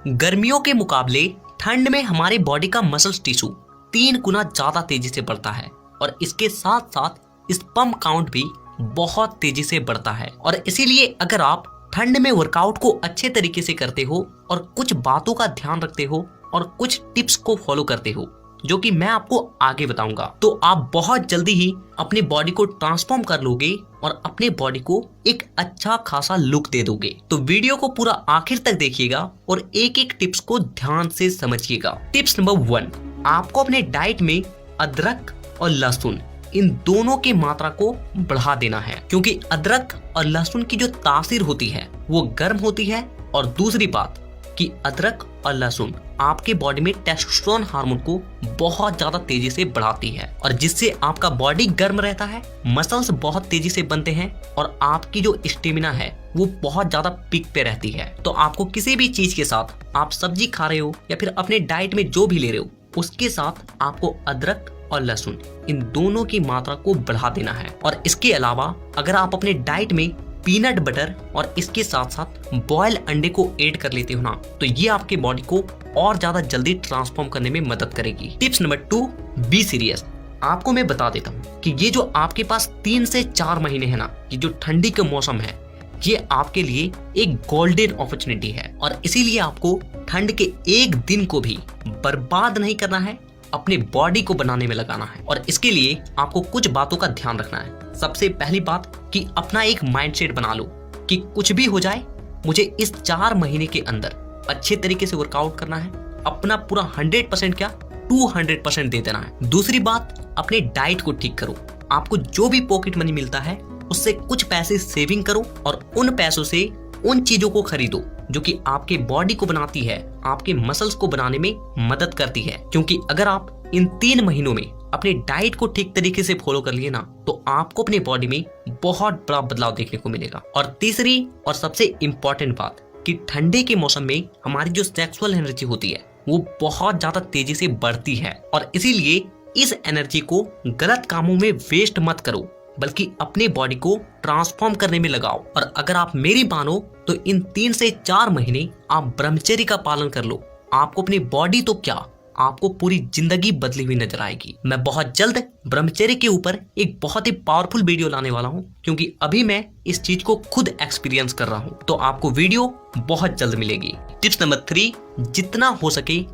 गर्मियों के मुकाबले ठंड में हमारी बॉडी का मसल्स टिश्यू 3 गुना ज्यादा तेजी से बढ़ता है और इसके साथ साथ स्पर्म काउंट भी बहुत तेजी से बढ़ता है। और इसीलिए अगर आप ठंड में वर्कआउट को अच्छे तरीके से करते हो और कुछ बातों का ध्यान रखते हो और कुछ टिप्स को फॉलो करते हो जो कि मैं आपको आगे बताऊंगा, तो आप बहुत जल्दी ही अपनी बॉडी को ट्रांसफॉर्म कर लोगे और अपने बॉडी को एक अच्छा खासा लुक दे दोगे। तो वीडियो को पूरा आखिर तक देखिएगा और एक एक टिप्स को ध्यान से समझिएगा। टिप्स नंबर 1, आपको अपने डाइट में अदरक और लहसुन इन दोनों की मात्रा को बढ़ा देना है, क्योंकि अदरक और लहसुन की जो तासीर होती है वो गर्म होती है। और दूसरी बात कि अदरक और लहसुन आपके बॉडी में टेस्टोस्टेरोन हार्मोन को बहुत ज्यादा तेजी से बढ़ाती है और जिससे आपका बॉडी गर्म रहता है, मसल्स बहुत तेजी से बनते हैं और आपकी जो स्टेमिना है वो बहुत ज्यादा पीक पे रहती है। तो आपको किसी भी चीज के साथ, आप सब्जी खा रहे हो या फिर अपने डाइट में जो भी ले रहे हो, उसके साथ आपको अदरक और लहसुन इन दोनों की मात्रा को बढ़ा देना है। और इसके अलावा अगर आप अपने डाइट में पीनट बटर और इसके साथ साथ बॉयल अंडे को ऐड कर लेते हो ना, तो ये आपके बॉडी को और ज्यादा जल्दी ट्रांसफॉर्म करने में मदद करेगी। Tips number 2, be serious. आपको मैं बता देता हूँ कि ये जो आपके पास 3 से 4 महीने है ना, ये जो ठंडी का मौसम है, ये आपके लिए एक गोल्डन अपॉर्चुनिटी है और इसीलिए आपको ठंड के एक दिन को भी बर्बाद नहीं करना है, अपने बॉडी को बनाने में लगाना है। और इसके लिए आपको कुछ बातों का ध्यान रखना है। सबसे पहली बात कि अपना एक माइंडसेट बना लो कि कुछ भी हो जाए, मुझे इस 4 महीने के अंदर अच्छे तरीके से वर्कआउट करना है, अपना पूरा 100% क्या 200% दे देना है। दूसरी बात, अपने डाइट को ठीक करो। आपको जो भी पॉकेट मनी मिलता है उससे कुछ पैसे सेविंग करो और उन पैसों से उन चीजों को खरीदो जो कि आपके बॉडी को बनाती है, आपके मसल्स को बनाने में मदद करती है। क्योंकि अगर आप इन 3 महीनों में अपने डाइट को ठीक तरीके से फॉलो कर लिए ना, तो आपको अपने बॉडी में बहुत बड़ा बदलाव देखने को मिलेगा। और तीसरी और सबसे इम्पोर्टेंट बात कि ठंडे के मौसम में हमारी जो सेक्सुअल एनर्जी होती है वो बहुत ज्यादा तेजी से बढ़ती है और इसीलिए इस एनर्जी को गलत कामों में वेस्ट मत करो, बल्कि अपने बॉडी को ट्रांसफॉर्म करने में लगाओ। और अगर आप मेरी मानो तो इन 3 से 4 महीने आप ब्रह्मचर्य का पालन कर लो, आपको अपनी बॉडी तो क्या, आपको पूरी जिंदगी बदली हुई नजर आएगी। मैं बहुत जल्द ब्रह्मचर्य के ऊपर एक बहुत ही पावरफुल वीडियो लाने वाला हूं, क्योंकि अभी मैं इस चीज को खुद एक्सपीरियंस कर रहा हूं। तो आपको वीडियो बहुत जल्द मिलेगी। टिप्स नंबर 3, जितना हो सके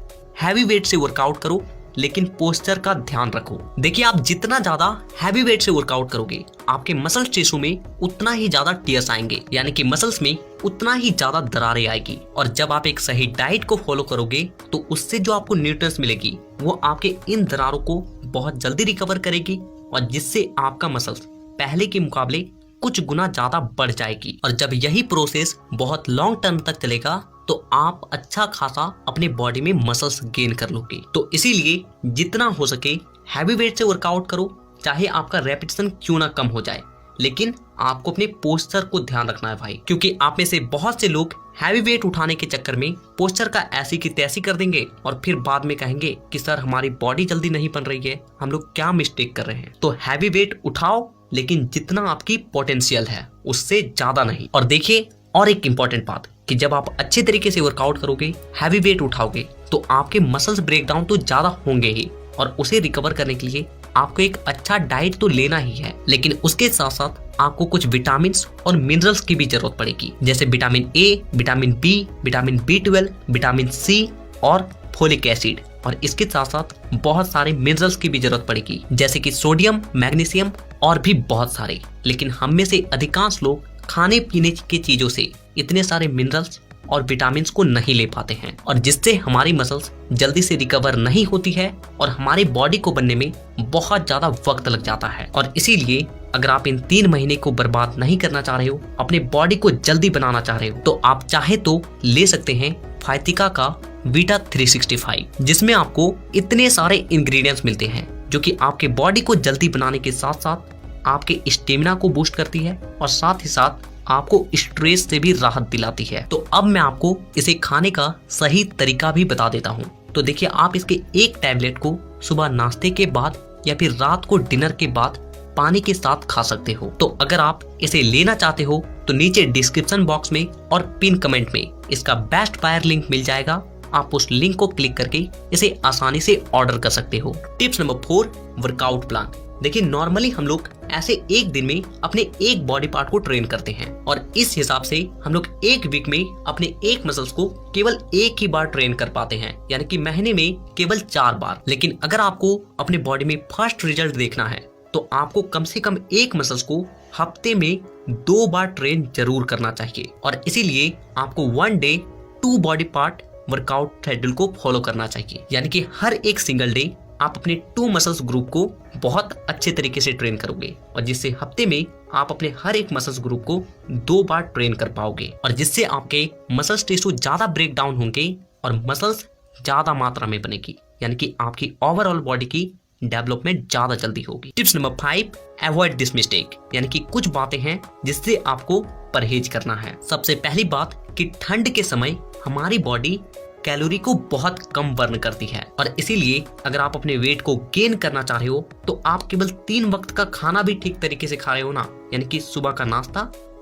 हैवी वेट से वर्कआउट करो, लेकिन पोस्चर का ध्यान रखो। देखिए, आप जितना ज्यादा हैवी वेट से वर्कआउट करोगे, आपके मसल टिश्यू में उतना ही ज्यादा टियर्स आएंगे, यानी कि मसल्स में उतना ही ज्यादा दरारें आएगी। और जब आप एक सही डाइट को फॉलो करोगे तो उससे जो आपको न्यूट्रिएंट्स मिलेगी वो आपके इन दरारों को बहुत जल्दी रिकवर करेगी और जिससे आपका मसल्स पहले के मुकाबले कुछ गुना ज्यादा बढ़ जाएगी। और जब यही प्रोसेस बहुत लॉन्ग टर्म तक चलेगा तो आप अच्छा खासा अपने बॉडी में मसल्स गेन कर लोगे। तो इसीलिए जितना हो सके हैवी वेट से वर्कआउट करो, चाहे आपका रेपिटेशन क्यों ना कम हो जाए, लेकिन आपको अपने पोस्चर को ध्यान रखना है भाई। क्योंकि आप में से बहुत से लोग हैवी वेट उठाने के चक्कर में पोस्चर का ऐसी की तैसी कर देंगे और फिर बाद में कहेंगे कि सर हमारी बॉडी जल्दी नहीं बन रही है, हम लोग क्या मिस्टेक कर रहे हैं। तो हैवी वेट उठाओ, लेकिन जितना आपकी पोटेंशियल है उससे ज्यादा नहीं। और देखिए, और एक इम्पॉर्टेंट बात कि जब आप अच्छे तरीके से वर्कआउट करोगे, हैवी वेट उठाओगे, तो आपके मसल्स ब्रेकडाउन तो ज्यादा होंगे ही और उसे रिकवर करने के लिए आपको एक अच्छा डाइट तो लेना ही है, लेकिन उसके साथ साथ आपको कुछ विटामिन और मिनरल्स की भी जरूरत पड़ेगी, जैसे vitamin A, vitamin B, vitamin B12, vitamin C और फोलिक एसिड। और इसके साथ साथ बहुत सारे मिनरल्स की भी जरूरत पड़ेगी, जैसे कि सोडियम, मैग्नीशियम और भी बहुत सारे। लेकिन हम में से अधिकांश लोग खाने पीने की चीजों से इतने सारे मिनरल्स और विटामिन्स को नहीं ले पाते हैं और जिससे हमारी मसल्स जल्दी से रिकवर नहीं होती है और हमारी बॉडी को बनने में बहुत ज्यादा वक्त लग जाता है। और इसीलिए अगर आप इन 3 महीने को बर्बाद नहीं करना चाह रहे हो, अपने बॉडी को जल्दी बनाना चाह रहे हो, तो आप चाहे तो ले सकते हैं फाइटिका का वीटा 365, जिसमें आपको इतने सारे इंग्रेडिएंट्स मिलते हैं जो कि आपके बॉडी को जल्दी बनाने के साथ साथ आपके स्टेमिना को बूस्ट करती है और साथ ही साथ आपको स्ट्रेस से भी राहत दिलाती है। तो अब मैं आपको इसे खाने का सही तरीका भी बता देता हूँ। तो देखिए, आप इसके एक टैबलेट को सुबह नाश्ते के बाद या फिर रात को डिनर के बाद पानी के साथ खा सकते हो। तो अगर आप इसे लेना चाहते हो तो नीचे डिस्क्रिप्शन बॉक्स में और पिन कमेंट में इसका बेस्ट बायर लिंक मिल जाएगा। आप उस लिंक को क्लिक करके इसे आसानी से ऑर्डर कर सकते हो। Tips number 4, workout plan. देखिए नॉर्मली हम लोग ऐसे एक दिन में अपने एक बॉडी पार्ट को ट्रेन करते हैं और इस हिसाब से हम लोग एक वीक में अपने एक मसल्स को केवल एक ही बार ट्रेन कर पाते हैं, यानी कि महीने में केवल 4 बार। लेकिन अगर आपको अपने बॉडी में फास्ट रिजल्ट देखना है तो आपको कम से कम एक मसल्स को हफ्ते में 2 बार ट्रेन जरूर करना चाहिए और इसीलिए आपको 1 day 2 body part workout schedule को फॉलो करना चाहिए। यानी कि हर एक सिंगल डे आप अपने 2 मसल्स ग्रुप को बहुत अच्छे तरीके से ट्रेन करोगे और जिससे हफ्ते में आप अपने हर एक मसल्स ग्रुप को 2 बार ट्रेन कर पाओगे और जिससे आपके मसल्स टिश्यू ज्यादा ब्रेक डाउन होंगे और मसल्स ज्यादा मात्रा में बनेगी, यानी कि आपकी ओवरऑल बॉडी की डेवलपमेंट ज्यादा जल्दी होगी। Tips number 5, avoid this mistake. यानी कि कुछ बातें हैं जिससे आपको परहेज करना है। सबसे पहली बात कि ठंड के समय हमारी बॉडी कैलोरी को बहुत कम बर्न करती है और इसीलिए अगर आप अपने वेट को गेन करना चाह रहे हो तो आप केवल 3 वक्त का खाना भी ठीक तरीके से खा रहे हो ना, यानी कि सुबह का नाश्ता,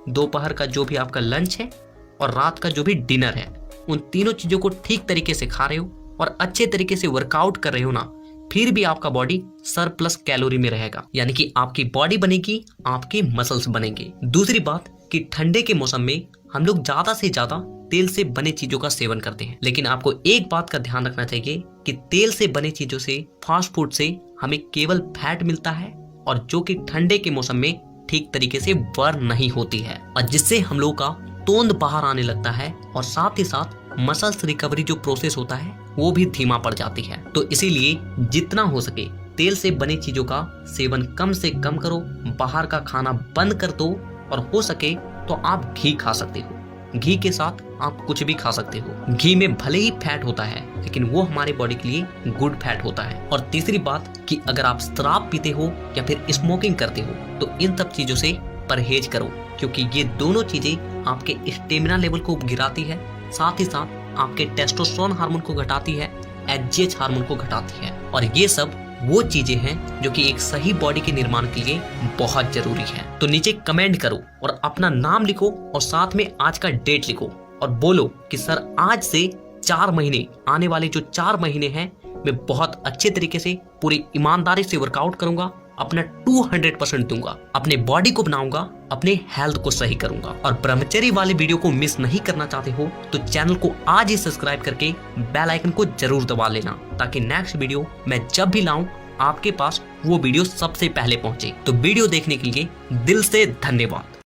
दोपहर का जो भी आपका लंच है और रात का जो भी डिनर है, उन तीनों चीजों को ठीक तरीके से खा रहे हो और अच्छे तरीके से वर्कआउट कर रहे हो ना, फिर भी आपका बॉडी सरप्लस कैलोरी में रहेगा, यानी कि आपकी बॉडी बनेगी, आपके मसल्स बनेंगे। दूसरी बात कि ठंडे के मौसम में हम लोग ज्यादा से ज्यादा तेल से बने चीजों का सेवन करते हैं, लेकिन आपको एक बात का ध्यान रखना चाहिए कि तेल से बने चीजों से, फास्ट फूड से हमें केवल फैट मिलता है और जो कि ठंडे के मौसम में ठीक तरीके से बर्न नहीं होती है और जिससे हम लोग का तोंद बाहर आने लगता है और साथ ही साथ मसल्स रिकवरी जो प्रोसेस होता है वो भी धीमा पड़ जाती है। तो इसीलिए जितना हो सके तेल से बने चीजों का सेवन कम से कम करो, बाहर का खाना बंद कर दो और हो सके तो आप घी खा सकते हो। घी के साथ आप कुछ भी खा सकते हो। घी में भले ही फैट होता है लेकिन वो हमारे बॉडी के लिए गुड फैट होता है। और तीसरी बात कि अगर आप शराब पीते हो या फिर स्मोकिंग करते हो तो इन सब चीजों से परहेज करो, क्योंकि ये दोनों चीजें आपके स्टेमिना लेवल को गिराती है, साथ ही साथ आपके टेस्टोस्टेरोन हार्मोन को घटाती है, एचजीएच हार्मोन को घटाती है और ये सब वो चीजें हैं जो कि एक सही बॉडी के निर्माण के लिए बहुत जरूरी है। तो नीचे कमेंट करो और अपना नाम लिखो और साथ में आज का डेट लिखो और बोलो कि सर आज से 4 महीने, आने वाले जो 4 महीने हैं मैं बहुत अच्छे तरीके से पूरी ईमानदारी से वर्कआउट करूंगा, अपना 200% दूंगा, अपने बॉडी को बनाऊंगा, अपने हेल्थ को सही करूंगा। और ब्रह्मचर्य वाले वीडियो को मिस नहीं करना चाहते हो तो चैनल को आज ही सब्सक्राइब करके बेल आइकन को जरूर दबा लेना, ताकि नेक्स्ट वीडियो मैं जब भी लाऊं आपके पास वो वीडियो सबसे पहले पहुंचे। तो वीडियो देखने के लिए दिल से धन्यवाद।